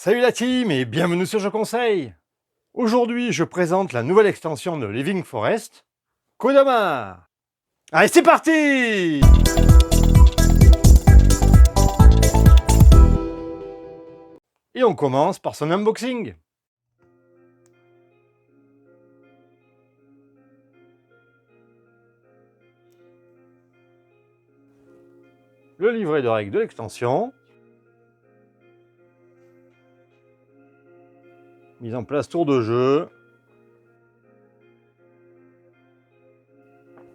Salut la team et bienvenue sur Je Conseille. Aujourd'hui, je présente la nouvelle extension de Living Forest, Kodama. Allez, c'est parti! Et on commence par son unboxing. Le livret de règles de l'extension. Mise en place tour de jeu.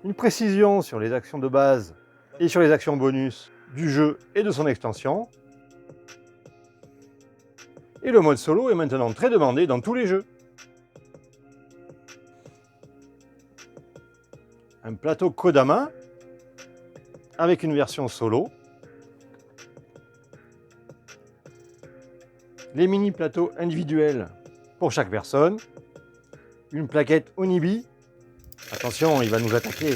Une précision sur les actions de base et sur les actions bonus du jeu et de son extension. Et le mode solo est maintenant très demandé dans tous les jeux. Un plateau Kodama avec une version solo. Les mini plateaux individuels pour chaque personne. Une plaquette Onibi. Attention, il va nous attaquer.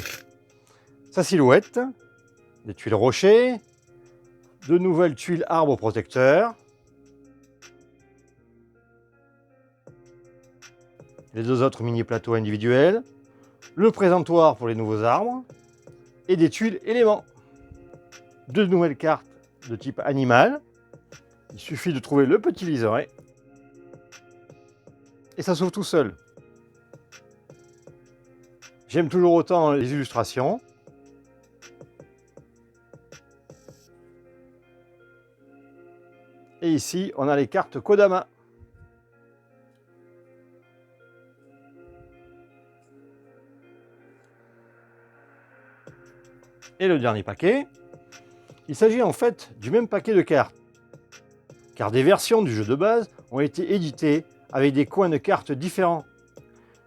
Sa silhouette. Des tuiles rochers. De nouvelles tuiles arbres protecteurs. Les deux autres mini plateaux individuels. Le présentoir pour les nouveaux arbres. Et des tuiles éléments. Deux nouvelles cartes de type animal. Il suffit de trouver le petit liseré. Et ça s'ouvre tout seul. J'aime toujours autant les illustrations. Et ici, on a les cartes Kodama. Et le dernier paquet, il s'agit en fait du même paquet de cartes. Car des versions du jeu de base ont été éditées avec des coins de cartes différents.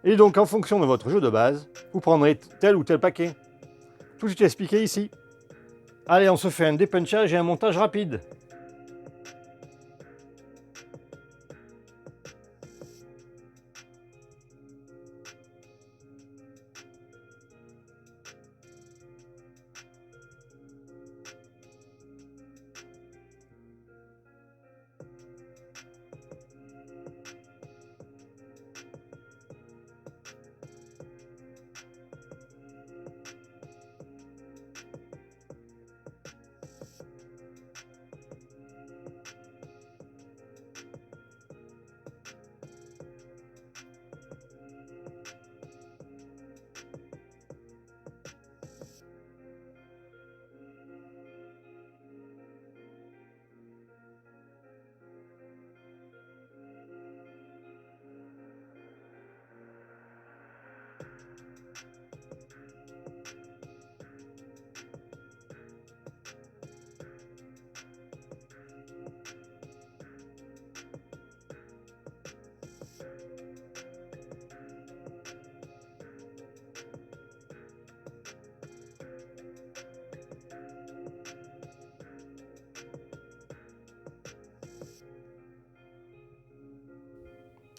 Et donc en fonction de votre jeu de base, vous prendrez tel ou tel paquet. Tout est expliqué ici. Allez, on se fait un dépunchage et un montage rapide.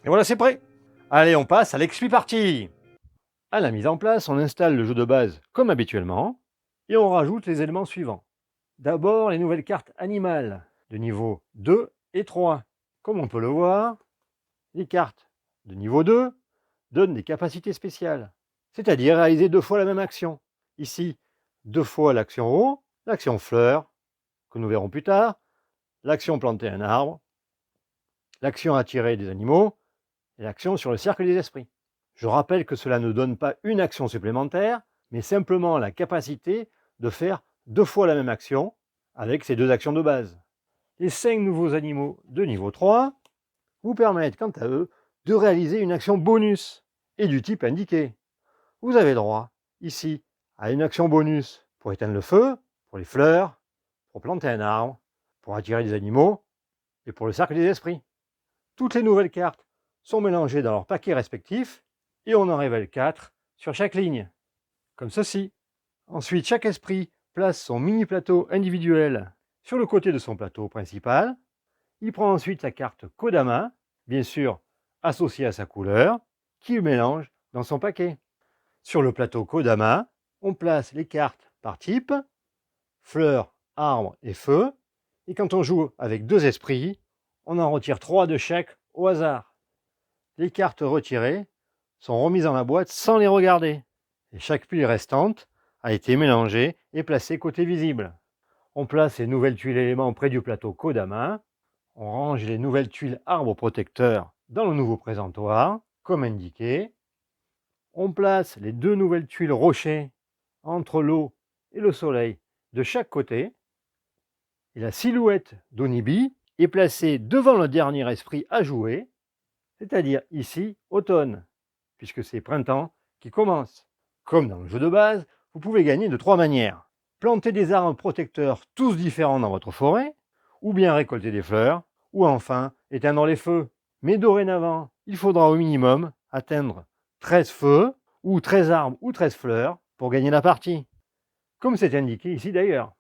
Et voilà, c'est prêt. Allez, on passe à l'expli partie. À la mise en place, on installe le jeu de base comme habituellement et on rajoute les éléments suivants. D'abord, les nouvelles cartes animales de niveau 2 et 3. Comme on peut le voir, les cartes de niveau 2 donnent des capacités spéciales, c'est-à-dire réaliser 2 fois la même action. Ici, 2 fois l'action eau, l'action fleur, que nous verrons plus tard, l'action planter un arbre, l'action attirer des animaux, et l'action sur le cercle des esprits. Je rappelle que cela ne donne pas une action supplémentaire, mais simplement la capacité de faire 2 fois la même action avec ces 2 actions de base. Les 5 nouveaux animaux de niveau 3 vous permettent quant à eux de réaliser une action bonus et du type indiqué. Vous avez droit ici à une action bonus pour éteindre le feu, pour les fleurs, pour planter un arbre, pour attirer des animaux et pour le cercle des esprits. Toutes les nouvelles cartes sont mélangées dans leurs paquets respectifs et on en révèle 4 sur chaque ligne, comme ceci. Ensuite, chaque esprit place son mini plateau individuel sur le côté de son plateau principal. Il prend ensuite sa carte Kodama, bien sûr associée à sa couleur, qu'il mélange dans son paquet. Sur le plateau Kodama, on place les cartes par type, fleurs, arbres et feu. Et quand on joue avec 2 esprits, On en retire 3 de chaque au hasard. Les cartes retirées sont remises dans la boîte sans les regarder. Et chaque pile restante a été mélangée et placée côté visible. On place les nouvelles tuiles éléments près du plateau Kodama. On range les nouvelles tuiles arbres protecteurs dans le nouveau présentoir, comme indiqué. On place les 2 nouvelles tuiles rochers entre l'eau et le soleil de chaque côté. Et la silhouette d'Onibi est placée devant le dernier esprit à jouer, c'est-à-dire ici automne, puisque c'est printemps qui commence. Comme dans le jeu de base, vous pouvez gagner de 3 manières. Planter des arbres protecteurs tous différents dans votre forêt, ou bien récolter des fleurs, ou enfin éteindre les feux. Mais dorénavant, il faudra au minimum atteindre 13 feux, ou 13 arbres, ou 13 fleurs pour gagner la partie. Comme c'est indiqué ici d'ailleurs.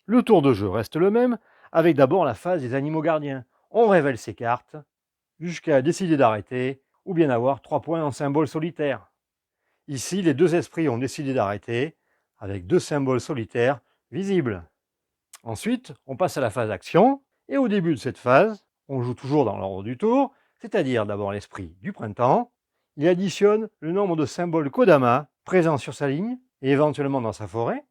Le tour de jeu reste le même, avec d'abord la phase des animaux gardiens. On révèle ses cartes, jusqu'à décider d'arrêter, ou bien avoir 3 points en symbole solitaire. Ici, les 2 esprits ont décidé d'arrêter, avec 2 symboles solitaires visibles. Ensuite, on passe à la phase action, et au début de cette phase, on joue toujours dans l'ordre du tour, c'est-à-dire d'abord l'esprit du printemps. Il additionne le nombre de symboles Kodama présents sur sa ligne, et éventuellement dans sa forêt.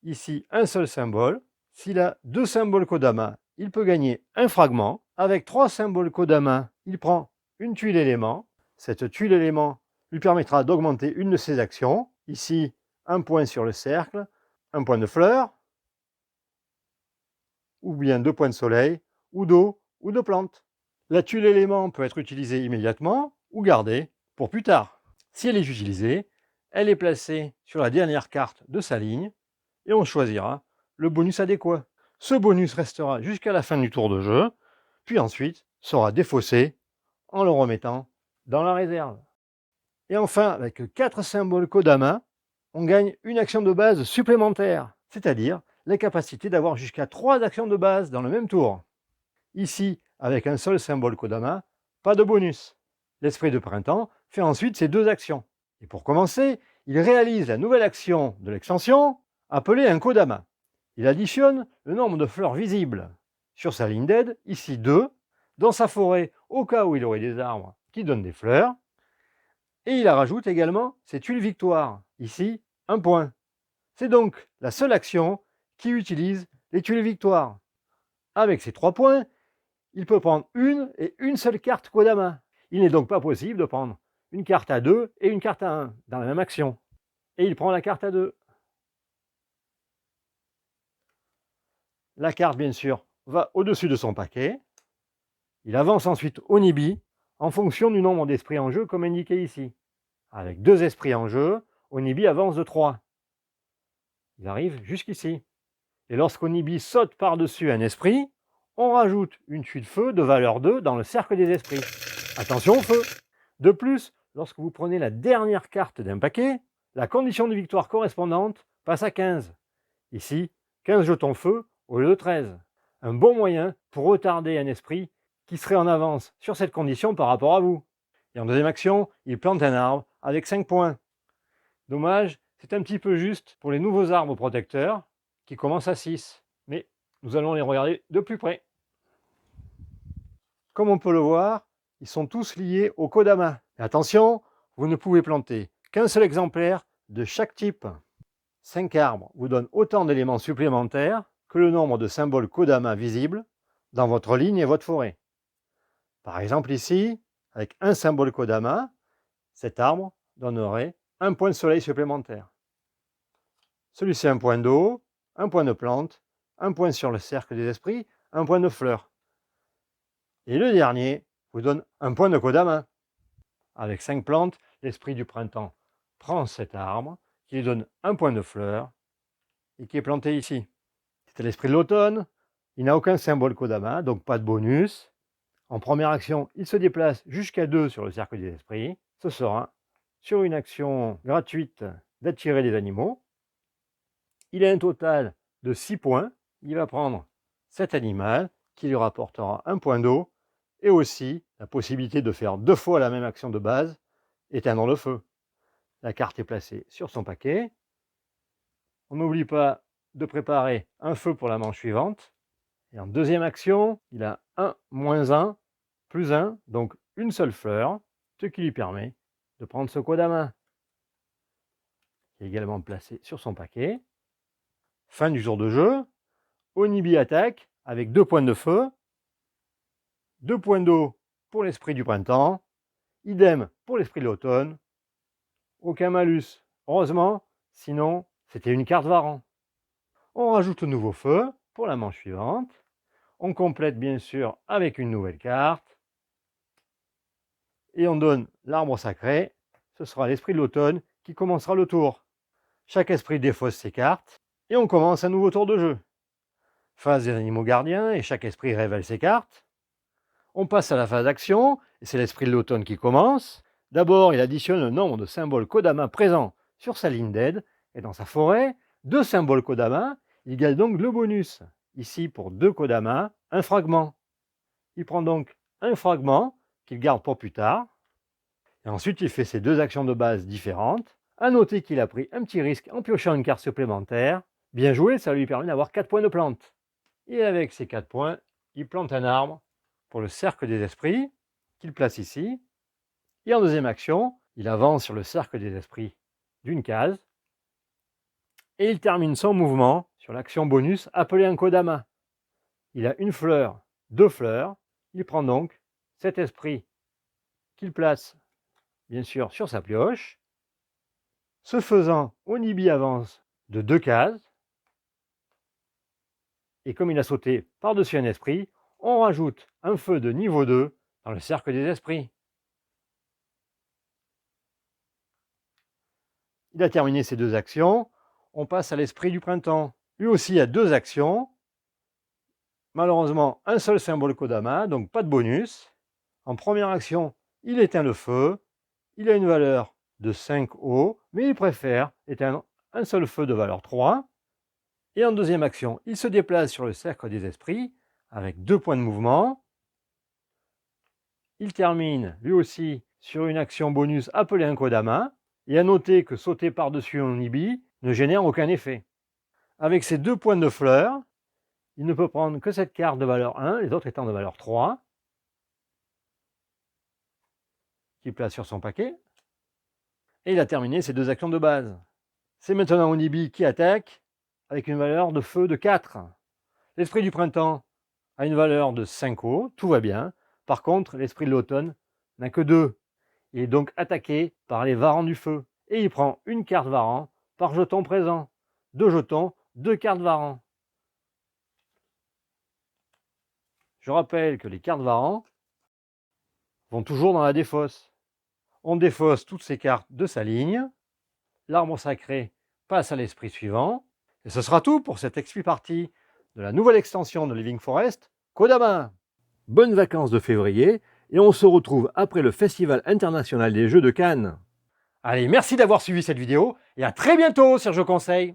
Ici, un seul symbole. S'il a 2 symboles Kodama, il peut gagner un fragment. Avec 3 symboles Kodama, il prend une tuile élément. Cette tuile élément lui permettra d'augmenter une de ses actions. Ici, un point sur le cercle, un point de fleur, ou bien 2 points de soleil, ou d'eau, ou de plante. La tuile élément peut être utilisée immédiatement ou gardée pour plus tard. Si elle est utilisée, elle est placée sur la dernière carte de sa ligne et on choisira le bonus adéquat. Ce bonus restera jusqu'à la fin du tour de jeu, puis ensuite sera défaussé en le remettant dans la réserve. Et enfin, avec 4 symboles Kodama, on gagne une action de base supplémentaire, c'est-à-dire la capacité d'avoir jusqu'à 3 actions de base dans le même tour. Ici, avec un seul symbole Kodama, pas de bonus. L'esprit de printemps fait ensuite ses 2 actions. Et pour commencer, il réalise la nouvelle action de l'extension, appelée un Kodama. Il additionne le nombre de fleurs visibles sur sa ligne d'aide, ici 2, dans sa forêt, au cas où il aurait des arbres qui donnent des fleurs, et il rajoute également ses tuiles victoires, ici 1 point. C'est donc la seule action qui utilise les tuiles victoires. Avec ces 3 points, il peut prendre une seule carte Kodama. Il n'est donc pas possible de prendre une carte à 2 et une carte à 1 dans la même action. Et il prend la carte à 2. La carte, bien sûr, va au-dessus de son paquet. Il avance ensuite au Nibi en fonction du nombre d'esprits en jeu comme indiqué ici. Avec 2 esprits en jeu, Onibi avance de 3. Il arrive jusqu'ici. Et lorsqu'Onibi saute par-dessus un esprit, on rajoute une tuile feu de valeur 2 dans le cercle des esprits. Attention au feu! De plus, lorsque vous prenez la dernière carte d'un paquet, la condition de victoire correspondante passe à 15. Ici, 15 jetons feu au lieu de 13. Un bon moyen pour retarder un esprit qui serait en avance sur cette condition par rapport à vous. Et en deuxième action, il plante un arbre avec 5 points. Dommage, c'est un petit peu juste pour les nouveaux arbres protecteurs qui commencent à 6. Mais nous allons les regarder de plus près. Comme on peut le voir, ils sont tous liés au Kodama. Et attention, vous ne pouvez planter qu'un seul exemplaire de chaque type. 5 arbres vous donnent autant d'éléments supplémentaires que le nombre de symboles Kodama visibles dans votre ligne et votre forêt. Par exemple ici, avec un symbole Kodama, cet arbre donnerait un point de soleil supplémentaire. Celui-ci un point d'eau, un point de plante, un point sur le cercle des esprits, un point de fleur. Et le dernier vous donne un point de Kodama. Avec 5 plantes, l'esprit du printemps prend cet arbre qui lui donne un point de fleur et qui est planté ici. C'est l'esprit de l'automne, il n'a aucun symbole Kodama, donc pas de bonus. En première action, il se déplace jusqu'à 2 sur le cercle des esprits. Ce sera sur une action gratuite d'attirer des animaux. Il a un total de 6 points. Il va prendre cet animal qui lui rapportera un point d'eau et aussi la possibilité de faire 2 fois la même action de base, éteindre le feu. La carte est placée sur son paquet. On n'oublie pas de préparer un feu pour la manche suivante. Et en deuxième action, il a 1, moins 1, plus 1, donc une seule fleur, ce qui lui permet de prendre ce Kodama, qui est également placé sur son paquet. Fin du tour de jeu, Onibi attaque avec 2 points de feu, 2 points d'eau pour l'esprit du printemps, idem pour l'esprit de l'automne. Aucun malus, heureusement, sinon c'était une carte Varan. On rajoute un nouveau feu pour la manche suivante. On complète bien sûr avec une nouvelle carte. Et on donne l'arbre sacré. Ce sera l'esprit de l'automne qui commencera le tour. Chaque esprit défausse ses cartes. Et on commence un nouveau tour de jeu. Phase des animaux gardiens et chaque esprit révèle ses cartes. On passe à la phase d'action et c'est l'esprit de l'automne qui commence. D'abord, il additionne le nombre de symboles Kodama présents sur sa ligne d'aide et dans sa forêt. 2 symboles Kodama, il gagne donc le bonus. Ici, pour 2 Kodama, un fragment. Il prend donc un fragment qu'il garde pour plus tard. Et ensuite, il fait ses 2 actions de base différentes. À noter qu'il a pris un petit risque en piochant une carte supplémentaire. Bien joué, ça lui permet d'avoir 4 points de plante. Et avec ces 4 points, il plante un arbre pour le cercle des esprits, qu'il place ici. Et en deuxième action, il avance sur le cercle des esprits d'une case. Et il termine son mouvement sur l'action bonus appelée un Kodama. Il a une fleur, 2 fleurs. Il prend donc cet esprit qu'il place, bien sûr, sur sa pioche. Ce faisant, Onibi avance de 2 cases. Et comme il a sauté par-dessus un esprit, on rajoute un feu de niveau 2 dans le cercle des esprits. Il a terminé ses 2 actions. On passe à l'esprit du printemps. Lui aussi a 2 actions. Malheureusement, un seul symbole Kodama, donc pas de bonus. En première action, il éteint le feu. Il a une valeur de 5 eau, mais il préfère éteindre un seul feu de valeur 3. Et en deuxième action, il se déplace sur le cercle des esprits avec 2 points de mouvement. Il termine lui aussi sur une action bonus appelée un Kodama. Et à noter que sauter par-dessus Onibi ne génère aucun effet. Avec ses 2 points de fleurs, il ne peut prendre que cette carte de valeur 1, les autres étant de valeur 3, qu'il place sur son paquet. Et il a terminé ses 2 actions de base. C'est maintenant Onibi qui attaque avec une valeur de feu de 4. L'esprit du printemps a une valeur de 5 eau, tout va bien. Par contre, l'esprit de l'automne n'a que 2. Il est donc attaqué par les Varans du feu. Et il prend une carte Varan par jeton présent. 2 jetons, 2 cartes Varan. Je rappelle que les cartes Varan vont toujours dans la défausse. On défausse toutes ces cartes de sa ligne. L'arbre sacré passe à l'esprit suivant. Et ce sera tout pour cette XP partie de la nouvelle extension de Living Forest, Kodama. Bonnes vacances de février et on se retrouve après le Festival international des jeux de Cannes. Allez, merci d'avoir suivi cette vidéo et à très bientôt sur Je Conseille.